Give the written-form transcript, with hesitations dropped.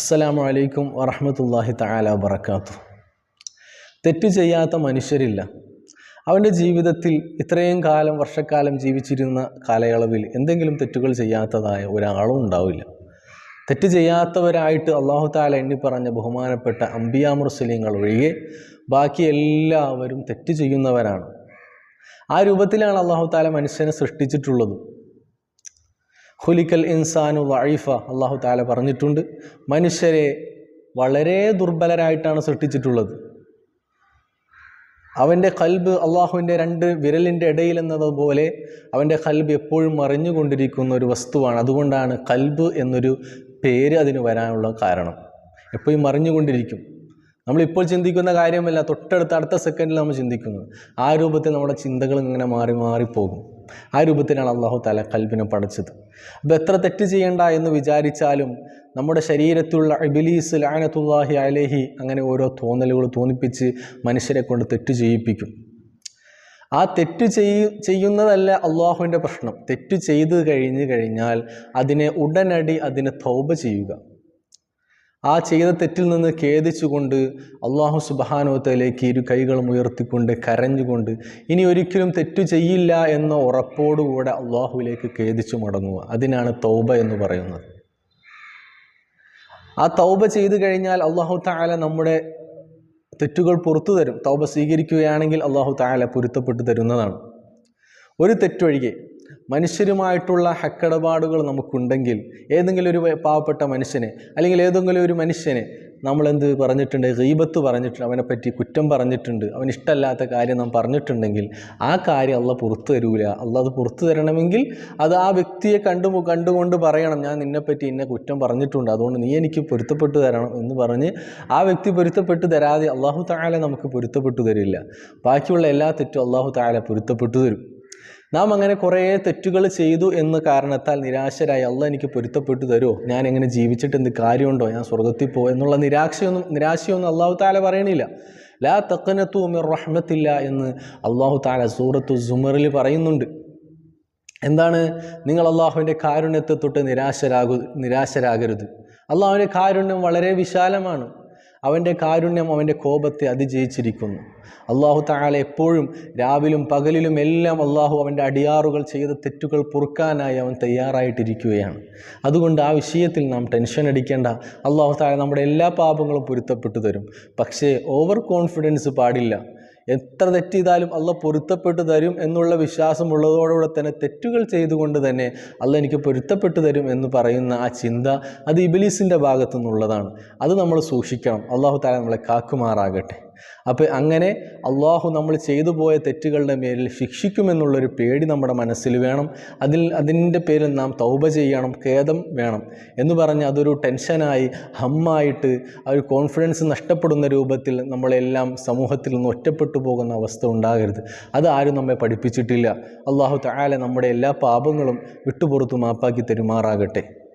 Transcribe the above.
അസ്സലാമു അലൈക്കും വറഹ്മത്തുള്ളാഹി തആല വബറകാതുഹു. തെറ്റ് ചെയ്യാത്ത മനുഷ്യരില്ല. അവൻ്റെ ജീവിതത്തിൽ ഇത്രയും കാലം വർഷക്കാലം ജീവിച്ചിരുന്ന കാലയളവിൽ എന്തെങ്കിലും തെറ്റുകൾ ചെയ്യാത്തതായ ഒരാളും ഉണ്ടാവില്ല. തെറ്റ് ചെയ്യാത്തവരായിട്ട് അല്ലാഹു തആല എണ്ണി പറഞ്ഞ ബഹുമാനപ്പെട്ട അംബിയാ മുർസലീങ്ങൾ ഒഴികെ ബാക്കി എല്ലാവരും തെറ്റ് ചെയ്യുന്നവരാണ്. ആ രൂപത്തിലാണ് അല്ലാഹു തആല മനുഷ്യനെ സൃഷ്ടിച്ചിട്ടുള്ളത്. ഖുലിക്കൽ ഇൻസാനു ദഈഫ, അല്ലാഹു തആല പറഞ്ഞിട്ടുണ്ട്. മനുഷ്യരെ വളരെ ദുർബലരായിട്ടാണ് സൃഷ്ടിച്ചിട്ടുള്ളത്. അവൻ്റെ ഖൽബ് അള്ളാഹുവിൻ്റെ രണ്ട് വിരലിൻ്റെ ഇടയിൽ എന്നതുപോലെ അവൻ്റെ ഖൽബ് എപ്പോഴും മറിഞ്ഞുകൊണ്ടിരിക്കുന്ന ഒരു വസ്തുവാണ്. അതുകൊണ്ടാണ് ഖൽബ് എന്നൊരു പേര് അതിന് വരാനുള്ള കാരണം. എപ്പോഴും മറിഞ്ഞുകൊണ്ടിരിക്കും. നമ്മളിപ്പോൾ ചിന്തിക്കുന്ന കാര്യമല്ല, തൊട്ടടുത്ത അടുത്ത സെക്കൻഡിൽ നമ്മൾ ചിന്തിക്കുന്നത്. ആ രൂപത്തിൽ നമ്മുടെ ചിന്തകൾ ഇങ്ങനെ മാറി മാറിപ്പോകും. ആ രൂപത്തിലാണ് അല്ലാഹു തആല ഖൽബിനെ പടച്ചത്. അപ്പോൾ എത്ര തെറ്റ് ചെയ്യണ്ട എന്ന് വിചാരിച്ചാലും നമ്മുടെ ശരീരത്തിലുള്ള ഇബ്ലീസ് ലഅനത്തുല്ലാഹി അലൈഹി അങ്ങനെ ഓരോ തോന്നലുകൾ തോന്നിപ്പിച്ച് മനുഷ്യരെ കൊണ്ട് തെറ്റ് ചെയ്യിപ്പിക്കും. ആ തെറ്റ് ചെയ്യുന്നതല്ല അള്ളാഹുവിൻ്റെ പ്രശ്നം. തെറ്റ് ചെയ്ത് കഴിഞ്ഞാൽ അതിനെ ഉടനടി തൗബ ചെയ്യുക. ആ ചെയ്ത തെറ്റിൽ നിന്ന് ഖേദിച്ചുകൊണ്ട് അള്ളാഹു സുബ്ഹാനഹു വ തആലയ്ക്ക് ഇരു കൈകളും ഉയർത്തിക്കൊണ്ട് കരഞ്ഞുകൊണ്ട് ഇനി ഒരിക്കലും തെറ്റു ചെയ്യില്ല എന്ന ഉറപ്പോടുകൂടെ അള്ളാഹുവിലേക്ക് ഖേദിച്ചു മടങ്ങുക. അതിനാണ് തൗബ എന്ന് പറയുന്നത്. ആ തൗബ ചെയ്തു കഴിഞ്ഞാൽ അള്ളാഹു തആല നമ്മുടെ തെറ്റുകൾ പുറത്തു തരും. തൗബ സ്വീകരിക്കുകയാണെങ്കിൽ അള്ളാഹു തആല പൊരുത്തപ്പെട്ടു തരുന്നതാണ്. ഒരു തെറ്റൊഴികെ മനുഷ്യരുമായിട്ടുള്ള ഹക്കിടപാടുകൾ നമുക്കുണ്ടെങ്കിൽ ഏതെങ്കിലും ഒരു പാവപ്പെട്ട മനുഷ്യനെ അല്ലെങ്കിൽ ഏതെങ്കിലും ഒരു മനുഷ്യനെ നമ്മളെന്ത് പറഞ്ഞിട്ടുണ്ട്, ഗീബത്ത് പറഞ്ഞിട്ടുണ്ട്, അവനെപ്പറ്റി കുറ്റം പറഞ്ഞിട്ടുണ്ട്, അവന് ഇഷ്ടമല്ലാത്ത കാര്യം നാം പറഞ്ഞിട്ടുണ്ടെങ്കിൽ ആ കാര്യം അള്ളാഹ് പുറത്തു തരൂല. അള്ളാഹ് അത് പുറത്തു തരണമെങ്കിൽ അത് ആ വ്യക്തിയെ കണ്ടുകൊണ്ട് പറയണം, ഞാൻ നിന്നെപ്പറ്റി ഇന്നെ കുറ്റം പറഞ്ഞിട്ടുണ്ട്, അതുകൊണ്ട് നീ എനിക്ക് പൊരുത്തപ്പെട്ടു തരണം എന്ന് പറഞ്ഞ് ആ വ്യക്തി പൊരുത്തപ്പെട്ടു തരാതെ അള്ളാഹു തആല നമുക്ക് പൊരുത്തപ്പെട്ടു തരില്ല. ബാക്കിയുള്ള എല്ലാ തെറ്റും അള്ളാഹു തആല പൊരുത്തപ്പെട്ടു തരും. നാം അങ്ങനെ കുറേ തെറ്റുകൾ ചെയ്തു എന്ന കാരണത്താൽ നിരാശരായി അള്ളാഹ് എനിക്ക് പൊരുത്തപ്പെട്ടു തരുമോ, ഞാൻ എങ്ങനെ ജീവിച്ചിട്ട് എന്ത് കാര്യമുണ്ടോ, ഞാൻ സ്വർഗത്തിൽ പോകും എന്നുള്ള നിരാശയൊന്നും അള്ളാഹു തആല പറയണില്ല. ലാ തഖ്നതു മിർ റഹ്മത്തില്ല എന്ന് അള്ളാഹു തആല സൂറത്തു സുമറിൽ പറയുന്നുണ്ട്. എന്താണ്? നിങ്ങൾ അള്ളാഹുവിൻ്റെ കാരുണ്യത്തെ തൊട്ട് നിരാശരാകരുത്. അള്ളാഹുവിൻ്റെ കാരുണ്യം വളരെ വിശാലമാണ്. അവൻ്റെ കാരുണ്യം അവൻ്റെ കോപത്തെ അതിജയിച്ചിരിക്കുന്നു. അള്ളാഹു തആല എപ്പോഴും രാവിലും പകലിലും എല്ലാം അള്ളാഹു അവൻ്റെ അടിയാറുകൾ ചെയ്ത തെറ്റുകൾ പൊറുക്കാനായി അവൻ തയ്യാറായിട്ടിരിക്കുകയാണ്. അതുകൊണ്ട് ആ വിഷയത്തിൽ നാം ടെൻഷൻ അടിക്കേണ്ട. അള്ളാഹു തആല നമ്മുടെ എല്ലാ പാപങ്ങളും പൊരുത്തപ്പെട്ടു തരും. പക്ഷേ ഓവർ കോൺഫിഡൻസ് പാടില്ല. എത്ര തെറ്റ് ചെയ്താലും അള്ളാഹ് പൊരുത്തപ്പെട്ടു തരും എന്നുള്ള വിശ്വാസമുള്ളതോടുകൂടെ തന്നെ തെറ്റുകൾ ചെയ്തുകൊണ്ട് തന്നെ അള്ളാഹ് എനിക്ക് പൊരുത്തപ്പെട്ടു തരും എന്ന് പറയുന്ന ആ ചിന്ത അത് ഇബ്ലീസിൻ്റെ ഭാഗത്തു നിന്നുള്ളതാണ്. അത് നമ്മൾ സൂക്ഷിക്കണം. അള്ളാഹു തആല നമ്മളെ കാക്കുമാറാകട്ടെ. അപ്പോൾ അങ്ങനെ അള്ളാഹു നമ്മൾ ചെയ്തു പോയ തെറ്റുകളുടെ മേലിൽ ശിക്ഷിക്കുമെന്നുള്ളൊരു പേടി നമ്മുടെ മനസ്സിൽ വേണം. അതിൻ്റെ പേരിൽ നാം തൗബ ചെയ്യണം, ഖേദം വേണം എന്ന് പറഞ്ഞ് അതൊരു ടെൻഷനായി ഹമ്മായിട്ട് ആ ഒരു കോൺഫിഡൻസ് നഷ്ടപ്പെടുന്ന രൂപത്തിൽ നമ്മളെല്ലാം സമൂഹത്തിൽ നിന്ന് ഒറ്റപ്പെട്ടു പോകുന്ന അവസ്ഥ ഉണ്ടാകരുത്. അത് ആരും നമ്മെ പഠിപ്പിച്ചിട്ടില്ല. അള്ളാഹു തആല നമ്മുടെ എല്ലാ പാപങ്ങളും വിട്ടുപുറത്തു മാപ്പാക്കി തരുമാറാകട്ടെ.